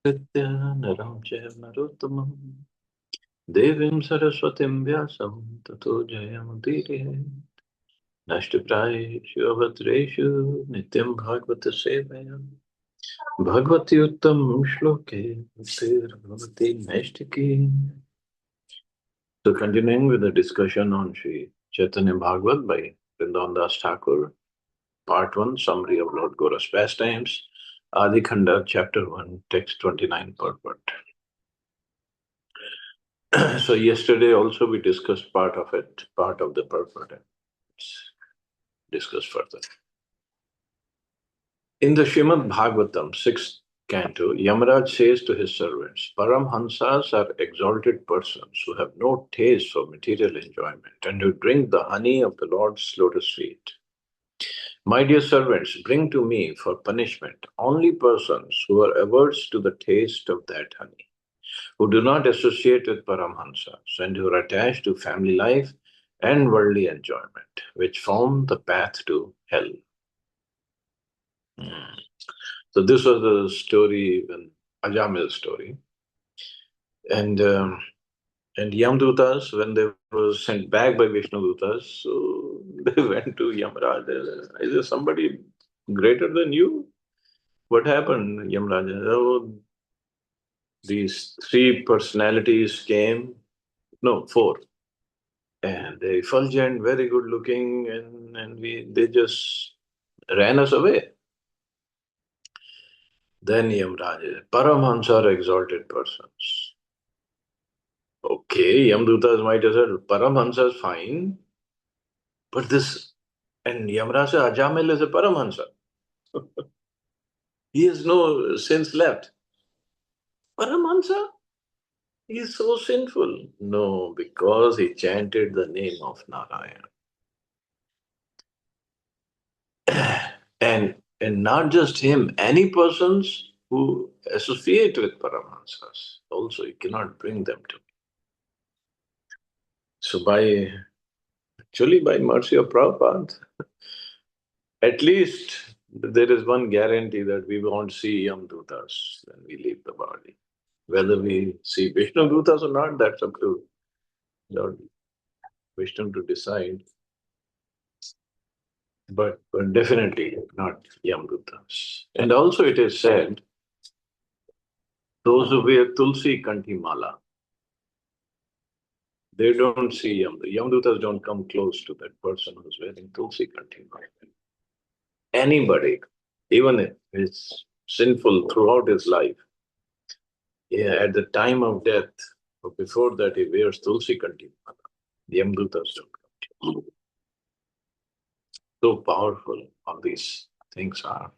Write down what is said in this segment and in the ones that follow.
Nityanaram Narotamam Devim Saraswatim Vyasam Tato Jayamudire Nashtipraeshu Avadreshu Nityam Bhagavata Sevayam Bhagavati Uttam Shloke Tir Bhavati Naistiki. So continuing with the discussion on Sri Chaitanya Bhagavat by Vrindavan Das Thakur, Part 1, Summary of Lord Gaura's Pastimes, Adi Khanda, Chapter 1, Text 29, Purport. So yesterday also we discussed part of it, part of the purport. Let's discuss further. In the Srimad Bhagavatam, 6th canto, Yamaraj says to his servants, Paramhansas are exalted persons who have no taste for material enjoyment and who drink the honey of the Lord's lotus feet. My dear servants, bring to me for punishment only persons who are averse to the taste of that honey, who do not associate with Paramhansas and who are attached to family life and worldly enjoyment, which form the path to hell. Hmm. So this was the story, when Ajamil's story, and um, and Yamdutas, when they were sent back by Vishnudutas, so they went to Yamraj. Is there somebody greater than you? What happened, Yamraj? Oh, these three personalities came. No, four. And they effulgent, very good looking, and they just ran us away. Then Yamraj, Paramhansa are exalted persons. Okay, Yamdutas might have said, Paramhansa is fine, but this, and Yamraj said, Ajamil is a Paramhansa. He has no sins left. Paramhansa? He is so sinful. No, because he chanted the name of Narayan. And not just him, any persons who associate with Paramahamsas, also you cannot bring them to me. So actually by mercy of Prabhupada, at least there is one guarantee that we won't see Yamdutas when we leave the body. Whether we see Vishnu Dutas or not, that's up to Lord Vishnu to decide. But definitely not Yamdutas. And also it is said, those who wear Tulsi Kanti Mala, they don't see Yamdutas. Yamdutas don't come close to that person who's wearing Tulsi Kanti Mala. Anybody, even if he's sinful throughout his life, yeah, at the time of death, or before that, he wears Tulsi Kanti Mala. The Yamdutas don't come. So powerful all these things are.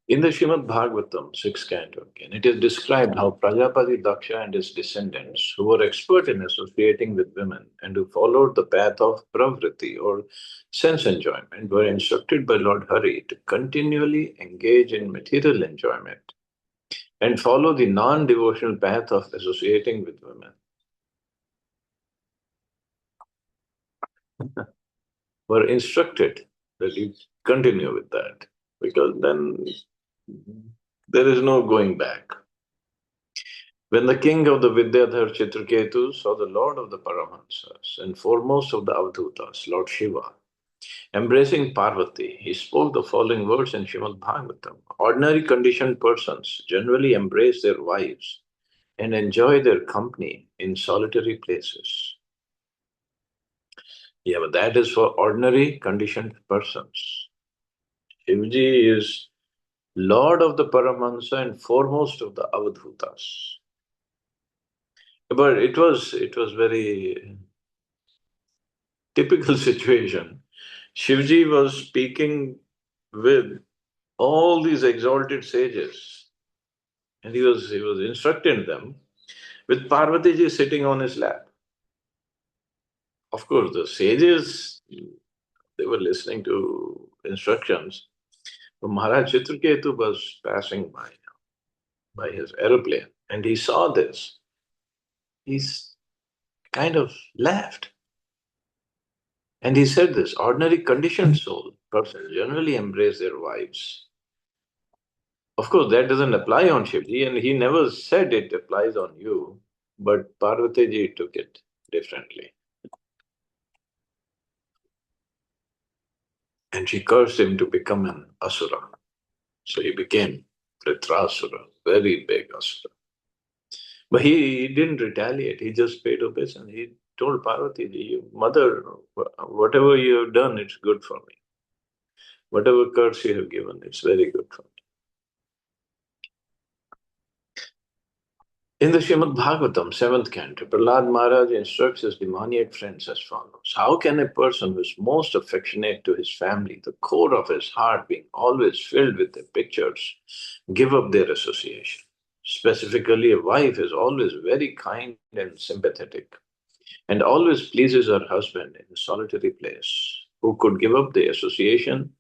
In the Srimad Bhagavatam, 6th canto again, it is described how Prajapati Daksha and his descendants, who were expert in associating with women and who followed the path of pravriti or sense enjoyment, were instructed by Lord Hari to continually engage in material enjoyment and follow the non-devotional path of associating with women. Were instructed that you continue with that, because then there is no going back. When the king of the Vidyadhar Chitraketu saw the lord of the Paramahamsas and foremost of the Avadhutas, Lord Shiva, embracing Parvati, he spoke the following words in Srimad Bhagavatam. Ordinary conditioned persons generally embrace their wives and enjoy their company in solitary places. Yeah, but that is for ordinary conditioned persons. Shivji is Lord of the Paramahansa and foremost of the Avadhutas. But it was very typical situation. Shivji was speaking with all these exalted sages, and he was instructing them with Parvati ji sitting on his lap. Of course, the sages, they were listening to instructions. But Maharaj Chitraketu was passing by his aeroplane, and he saw this. He's kind of laughed. And he said this, ordinary conditioned soul persons generally embrace their wives Of course, that doesn't apply on Shivji, and he never said it applies on you, but Parvati ji took it differently. And she cursed him to become an asura. So he became Vritrasura, very big asura. But he didn't retaliate, he just paid obeisance. He told Parvati ji, Mother, whatever you have done, it's good for me. Whatever curse you have given, it's very good for me. In the Srimad Bhagavatam, 7th canto, Prahlad Maharaj instructs his demoniac friends as follows. How can a person who is most affectionate to his family, the core of his heart being always filled with their pictures, give up their association? Specifically, a wife is always very kind and sympathetic and always pleases her husband in a solitary place. Who could give up the association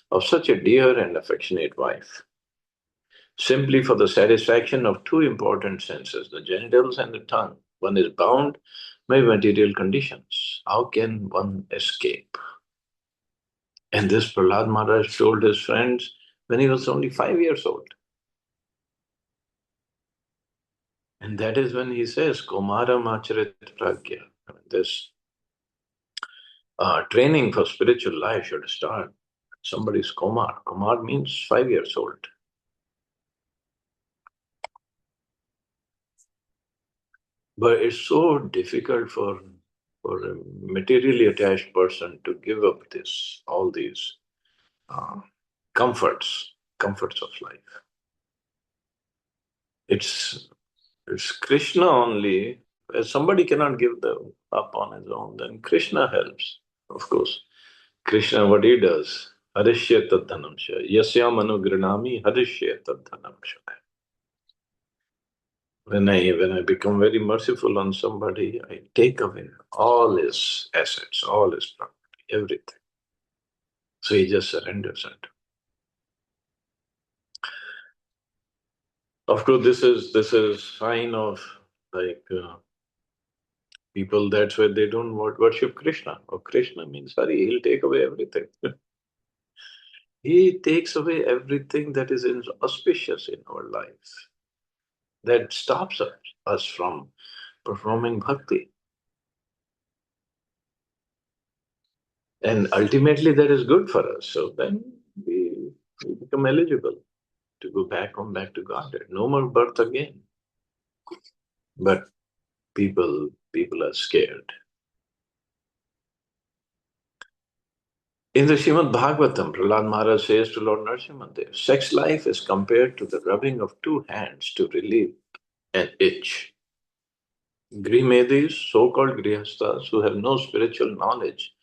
of such a dear and affectionate wife? Simply for the satisfaction of two important senses, the genitals and the tongue. One is bound by material conditions. How can one escape? And this Prahlad Maharaj told his friends when he was only 5 years old. And that is when he says, Komaram Acharit Pragya. This training for spiritual life should start. Somebody's Komar. Komar means 5 years old. But it's so difficult for a materially attached person to give up all these uh, comforts of life. It's it's Krishna only. If somebody cannot give them up on his own, then Krishna helps. Of course, Krishna, what he does, Harishya Tadhanam Sha. Yasyam Anugranami Harishya Tadhanam Sha. When I become very merciful on somebody, I take away all his assets, all his property, everything. So he just surrenders it. Of course, this is sign of like people. That's why they don't worship Krishna. Or Krishna means Hari. He'll take away everything. He takes away everything that is auspicious in our life, that stops us from performing bhakti. And ultimately, that is good for us. So then we become eligible to go back to Godhead. No more birth again. But people are scared. In the Srimad Bhagavatam, Prahlad Maharaj says to Lord Narasimhadev, sex life is compared to the rubbing of two hands to relieve an itch. Grimedis, so-called grihasthas who have no spiritual knowledge,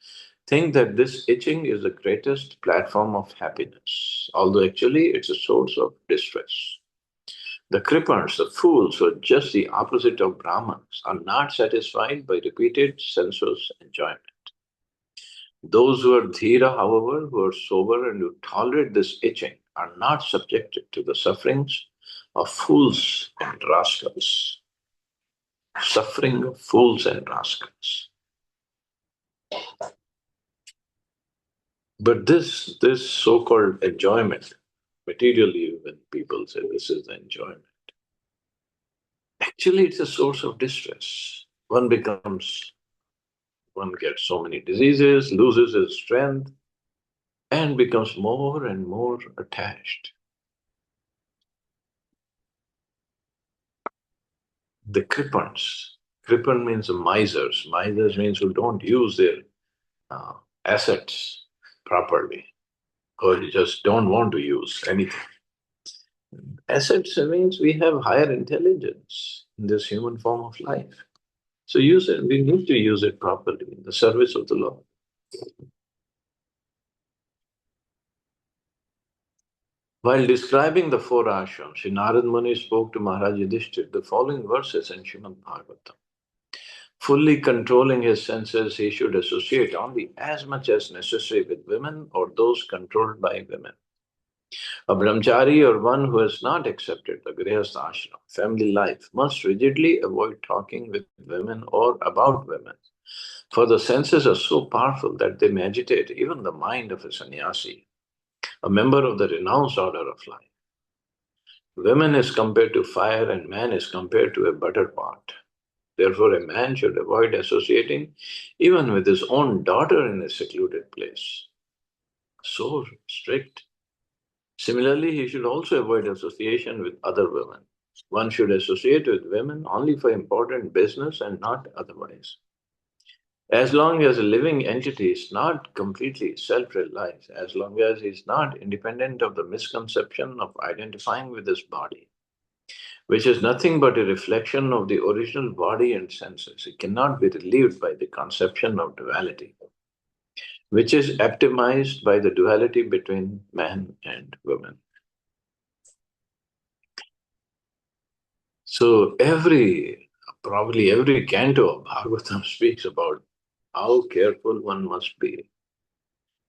think that this itching is the greatest platform of happiness, although actually it's a source of distress. The Kripans, the fools who are just the opposite of Brahmans, are not satisfied by repeated sensuous enjoyment. Those who are dhira, however, who are sober and who tolerate this itching, are not subjected to the sufferings of fools and rascals. Suffering of fools and rascals. But this so-called enjoyment, materially, when people say this is the enjoyment, actually it's a source of distress. One gets so many diseases, loses his strength, and becomes more and more attached. The Kripans. Kripan means misers. Misers means who don't use their uh, assets properly, or just don't want to use anything. Assets means we have higher intelligence in this human form of life. So use it. We need to use it properly in the service of the Lord. While describing the four ashrams, Sri Narad Muni spoke to Maharaj Yudhishthir the following verses in Srimad Bhagavatam. Fully controlling his senses, he should associate only as much as necessary with women or those controlled by women. A brahmachari or one who has not accepted the grihastha ashram, family life, must rigidly avoid talking with women or about women. For the senses are so powerful that they may agitate even the mind of a sannyasi, a member of the renounced order of life. Women is compared to fire and man is compared to a butter pot. Therefore, a man should avoid associating even with his own daughter in a secluded place. So strict. Similarly, he should also avoid association with other women. One should associate with women only for important business and not otherwise. As long as a living entity is not completely self realized, as long as he is not independent of the misconception of identifying with his body, which is nothing but a reflection of the original body and senses, it cannot be relieved by the conception of duality, which is optimized by the duality between man and woman. So probably every canto of Bhagavatam speaks about how careful one must be.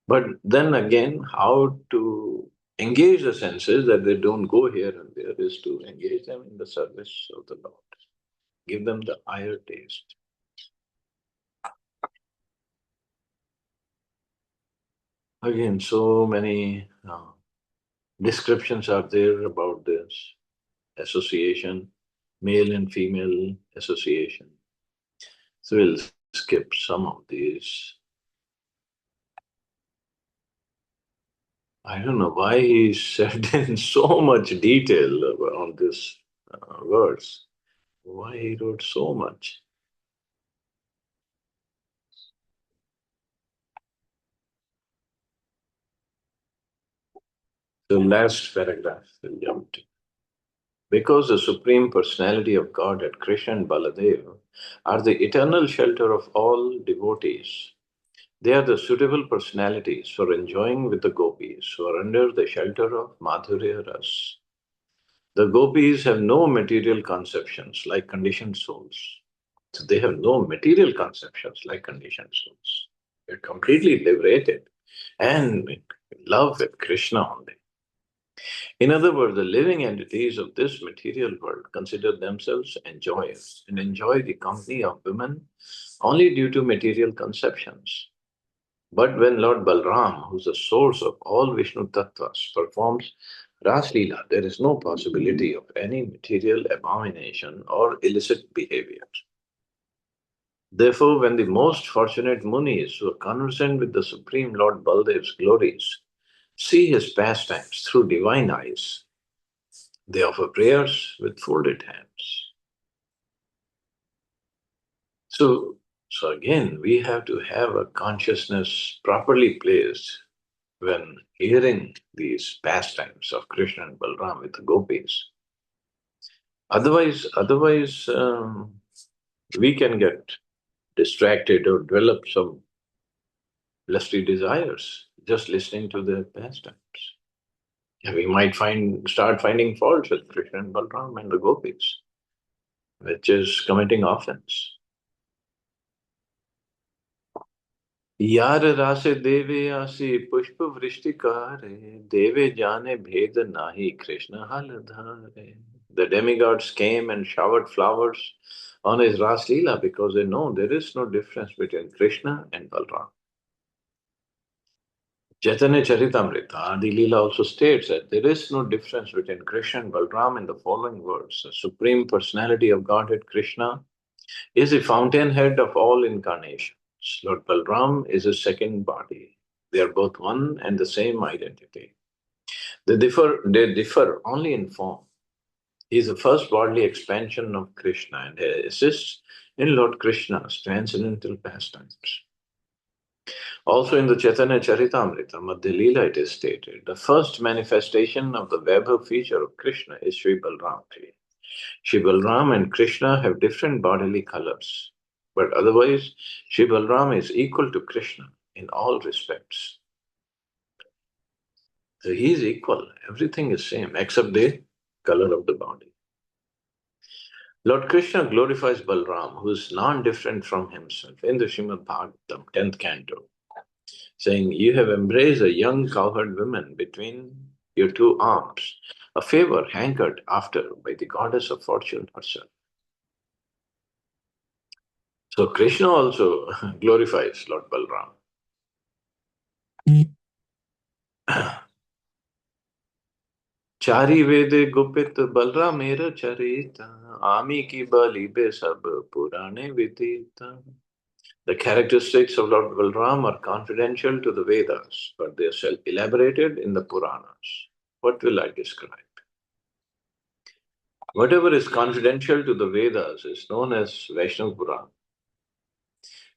But then again, how to engage the senses that they don't go here and there is to engage them in the service of the Lord. Give them the higher taste. Again, so many descriptions are there about this association, male and female association. So we'll skip some of these. I don't know why he said in so much detail on this verse. Why he wrote so much? The last paragraph we'll jump to. Because the Supreme Personality of Godhead, Krishna and Baladev, are the eternal shelter of all devotees. They are the suitable personalities for enjoying with the gopis who are under the shelter of Madhurya Ras. The gopis have no material conceptions like conditioned souls. So they have no material conceptions like conditioned souls. They're completely liberated and in love with Krishna only. In other words, the living entities of this material world consider themselves enjoyers and enjoy the company of women only due to material conceptions. But when Lord Balram, who's the source of all Vishnu Tattvas, performs Ras Leela, there is no possibility of any material abomination or illicit behavior. Therefore, when the most fortunate munis who are conversant with the Supreme Lord Baldev's glories see his pastimes through divine eyes, they offer prayers with folded hands. So, so again, we have to have a consciousness properly placed when hearing these pastimes of Krishna and Balram with the gopis. Otherwise, we can get distracted or develop some lusty desires just listening to their pastimes. And we might start finding faults with Krishna and Balram and the gopis, which is committing offense. यार रासे देवे आसी पुष्प वृष्टि कारे देवे जाने भेद नाही कृष्ण हल धारे. The demigods came and showered flowers on his Ras Leela because they know there is no difference between Krishna and Balram. Chaitanya Charitamrita, Adi Leela also states that there is no difference between Krishna and Balram in the following words. The Supreme Personality of Godhead Krishna is the fountainhead of all incarnations. Lord Balram is a second body. They are both one and the same identity. They differ only in form. He is the first bodily expansion of Krishna and assists in Lord Krishna's transcendental pastimes. Also in the Chaitanya Charitamrita, Madhya Leela, it is stated, the first manifestation of the Vaibhav feature of Krishna is Sri Balram. Sri Balram and Krishna have different bodily colors, but otherwise, Sri Balram is equal to Krishna in all respects. So he is equal, everything is same except the color of the body. Lord Krishna glorifies Balram, who is non-different from himself, in the Srimad Bhagavatam, 10th canto, saying, you have embraced a young cowherd woman between your two arms, a favor hankered after by the goddess of fortune herself. So Krishna also glorifies Lord Balram. चारी वेदे गुपित बलरामेर चरित आमी की बलि बे सब पुराणे विदित. The characteristics of Lord Balram are confidential to the Vedas, but they are elaborated in the Puranas. What will I describe? Whatever is confidential to the Vedas is known as Vaishnava Purana.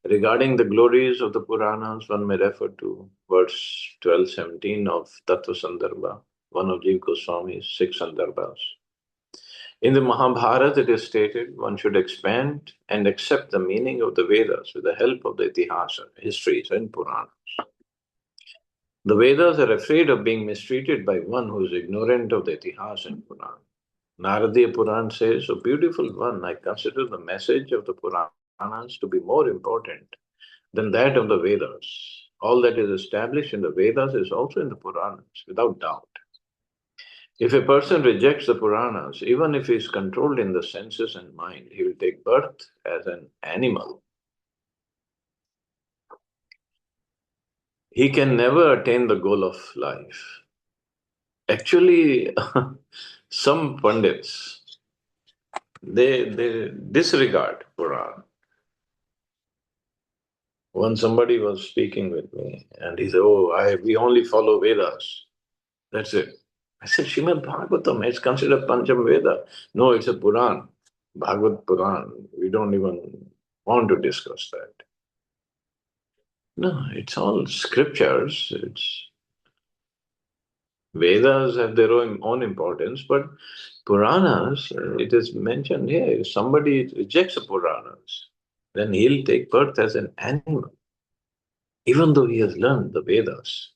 Regarding the glories of the Puranas, one may refer to verse 12-17 of Tattva Sandarbha, one of Jiva Goswami's 6 Sandarbhas. In the Mahabharata, it is stated one should expand and accept the meaning of the Vedas with the help of the Itihasa, histories, and Puranas. The Vedas are afraid of being mistreated by one who is ignorant of the Itihasa and Purana. Naradiya Puran says, "O beautiful one, I consider the message of the Puranas to be more important than that of the Vedas. All that is established in the Vedas is also in the Puranas, without doubt. If a person rejects the Puranas, even if he is controlled in the senses and mind, he will take birth as an animal. He can never attain the goal of life." Actually, some pundits, they disregard Puran. When somebody was speaking with me and he said, "Oh, we only follow Vedas. That's it." I said, "Srimad Bhagavatam, it's considered Pancham Veda." "No, it's a Puran, Bhagavad Puran. We don't even want to discuss that." No, it's all scriptures. It's Vedas have their own importance, but Puranas, it is mentioned here, if somebody rejects the Puranas, then he'll take birth as an animal, even though he has learned the Vedas.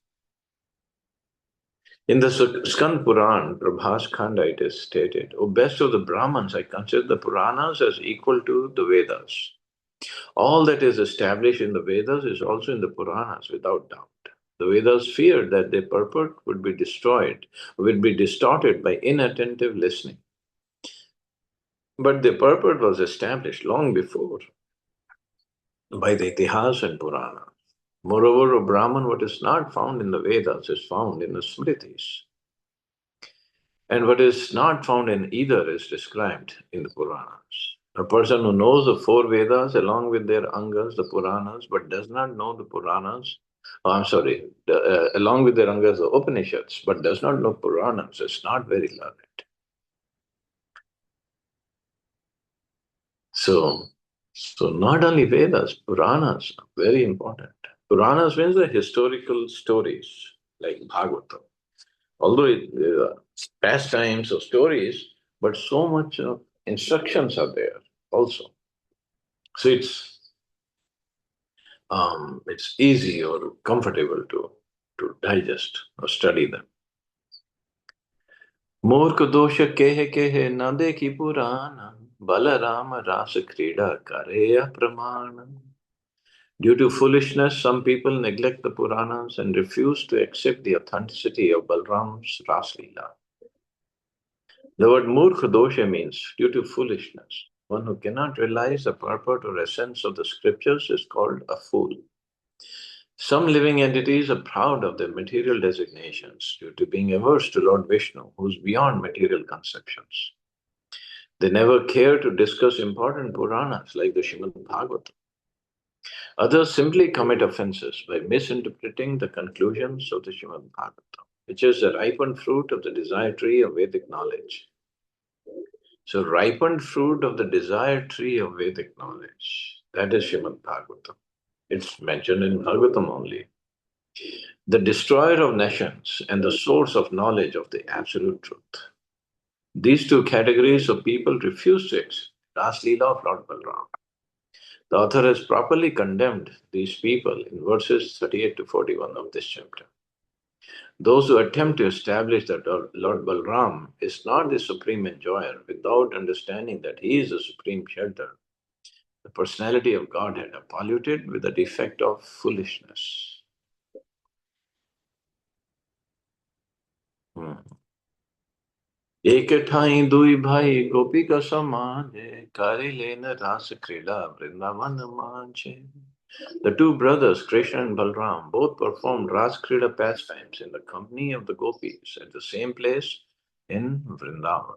In the Skand Puran, Prabhas Khanda, it is stated, "O best of the Brahmins, I consider the Puranas as equal to the Vedas. All that is established in the Vedas is also in the Puranas, without doubt. The Vedas feared that their purport would be distorted by inattentive listening. But their purport was established long before by the Itihas and Purana. Moreover, O Brahman, what is not found in the Vedas is found in the Smritis. And what is not found in either is described in the Puranas. A person who knows the four Vedas along with their Angas, the Puranas, but does not know the Puranas, along with their Angas, the Upanishads, but does not know Puranas, is not very learned. So, so not only Vedas, Puranas are very important. Puranas means the historical stories, like Bhagavata. Although pastimes or stories, but so much instructions are there also. So it's easy or comfortable to digest or study them. मूर्ख दोष केहे न देखी पुराण बलराम रास क्रीड़ा करे अप्रमाण. Due to foolishness, some people neglect the Puranas and refuse to accept the authenticity of Balram's Raslila. The word Murkha dosha means due to foolishness. One who cannot realize the purport or essence of the scriptures is called a fool. Some living entities are proud of their material designations due to being averse to Lord Vishnu, who is beyond material conceptions. They never care to discuss important Puranas like the Srimad Bhagavatam. Others simply commit offenses by misinterpreting the conclusions of the Srimad Bhagavatam, which is the ripened fruit of the desired tree of Vedic knowledge. So, ripened fruit of the desired tree of Vedic knowledge, that is Srimad Bhagavatam. It's mentioned in Bhagavatam only. The destroyer of nations and the source of knowledge of the absolute truth. These two categories of people refuse to accept Ras Leela of Lord Balram. The author has properly condemned these people in verses 38 to 41 of this chapter. Those who attempt to establish that Lord Balram is not the supreme enjoyer without understanding that he is the supreme shelter, the personality of Godhead, are polluted with the defect of foolishness. एक ठाई दुई भाई गोपी का समाजे करे लेन रास क्रीड़ा वृंदावन मांझे. The two brothers, Krishna and Balram, both performed Ras Krida pastimes in the company of the gopis at the same place in Vrindavan.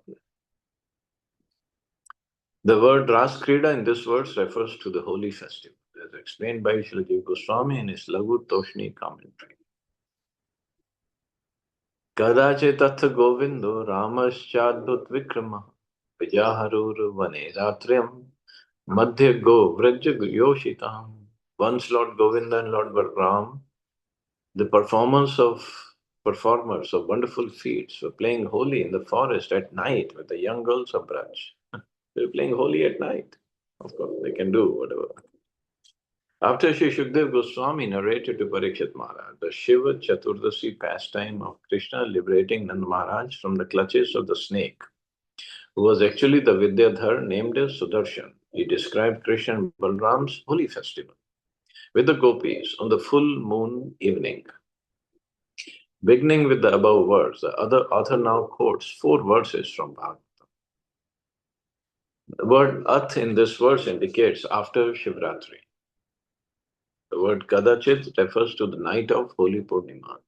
The word Ras Krida in this verse refers to the holy festival, as explained by Srila Jiva Goswami in his Laghu Toshni commentary. Kadachitatha Govindo Ramaschadut Vikrama Vijaharur Vane Ratriam Madhya Go Vraja Yoshitam. Once Lord Govinda and Lord Balram, the performers of wonderful feats, were playing holy in the forest at night with the young girls of Braj. They were playing holy at night. Of course, they can do whatever. After Sri Shukdev Goswami narrated to Parikshit Maharaj the Shiva Chaturdasi pastime of Krishna liberating Nand Maharaj from the clutches of the snake, who was actually the Vidyadhar named as Sudarshan, he described Krishna and Balram's holy festival with the gopis on the full moon evening. Beginning with the above words, the other author now quotes 4 verses from Bhagavata. The word Ath in this verse indicates after Shivratri. The word Kadachit refers to the night of Holy Purnima.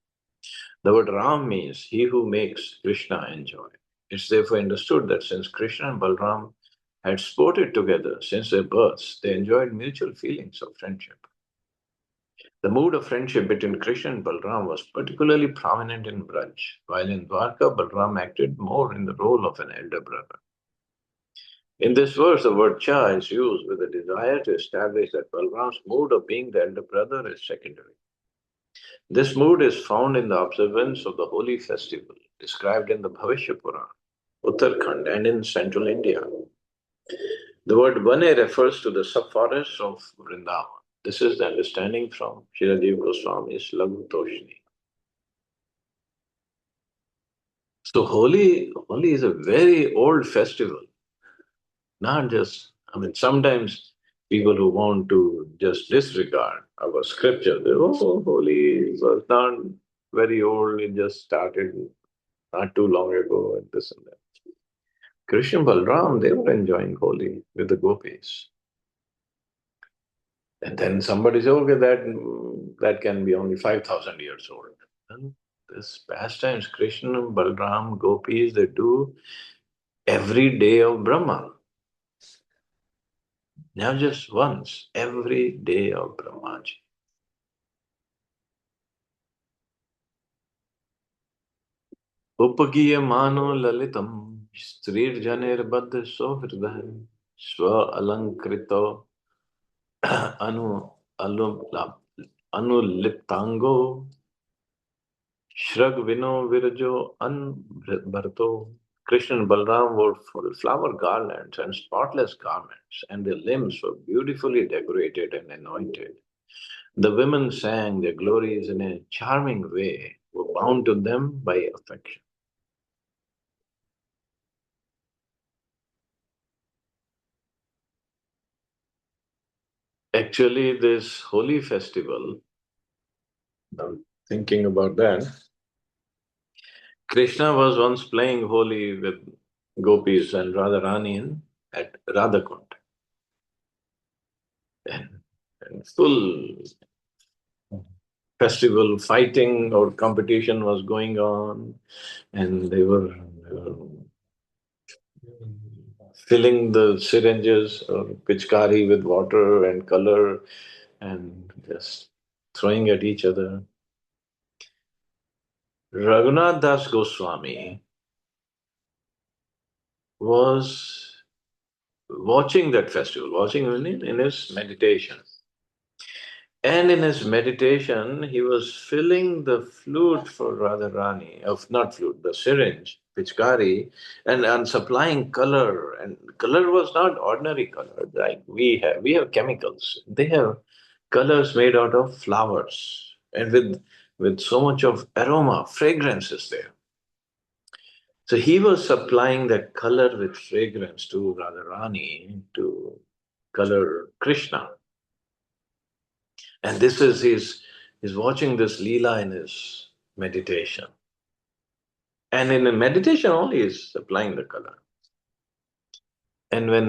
The word Ram means he who makes Krishna enjoy. It's therefore understood that since Krishna and Balram had sported together since their births, they enjoyed mutual feelings of friendship. The mood of friendship between Krishna and Balram was particularly prominent in Braj, while in Dwarka, Balram acted more in the role of an elder brother. In this verse, the word cha is used with a desire to establish that Balram's mood of being the elder brother is secondary. This mood is found in the observance of the holy festival described in the Bhavishya Purana, Uttarakhand, and in central India. The word Vane refers to the subforests of Vrindavan. This is the understanding from Shiradev Goswami's Laghu Toshni. So Holi is a very old festival. Not just, sometimes people who want to just disregard our scripture, they, Holi was not very old, it just started not too long ago, and this and that. Krishna and Balram, they were enjoying Holi with the gopis. And then somebody said, okay, that can be only 5,000 years old. And this pastimes, Krishna and Balram, gopis, they do every day of Brahma. Not just once, every day of Brahmaji. Upagiya mano lalitam strir janer baddha sohridah swa alankrito anuliptango shrag vino virajo anbharto. Krishna and Balram wore full flower garlands and spotless garments, and their limbs were beautifully decorated and anointed. The women sang their glories in a charming way, were bound to them by affection. Actually, this holy festival, I'm thinking about that. Krishna was once playing Holi with gopis and Radharani at Radhakund. And full festival fighting or competition was going on, and they were filling the syringes or pitchkari with water and color and just throwing at each other. Raghunath Das Goswami was watching that festival, watching in his meditation. And in his meditation, he was filling the flute for Radharani, of not flute, the syringe, pitchkari, and supplying color. And color was not ordinary color like we have. We have chemicals. They have colors made out of flowers and with so much of aroma, fragrances there. So he was supplying that color with fragrance to Radharani to color Krishna. And this is he's watching this Leela in his meditation. And in a meditation only he's applying the color. And when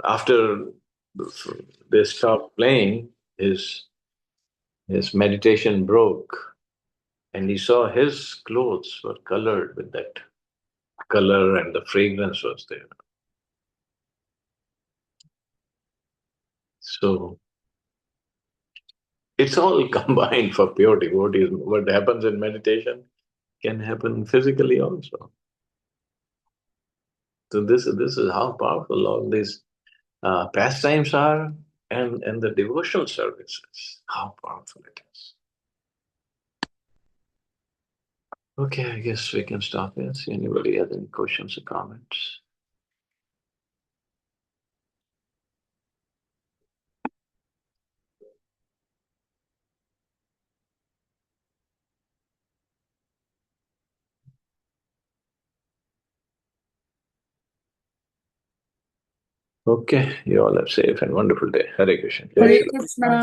after they stopped playing, his meditation broke, and he saw his clothes were colored with that color and the fragrance was there. So it's all combined for pure devotees. What happens in meditation can happen physically also. So this is how powerful all these pastimes are, and the devotional services, how powerful it is. Okay, I guess we can stop here. See anybody has any questions or comments? Okay, you all have safe and wonderful day. Hare Krishna. Jai Hare Shri Ram. Krishna.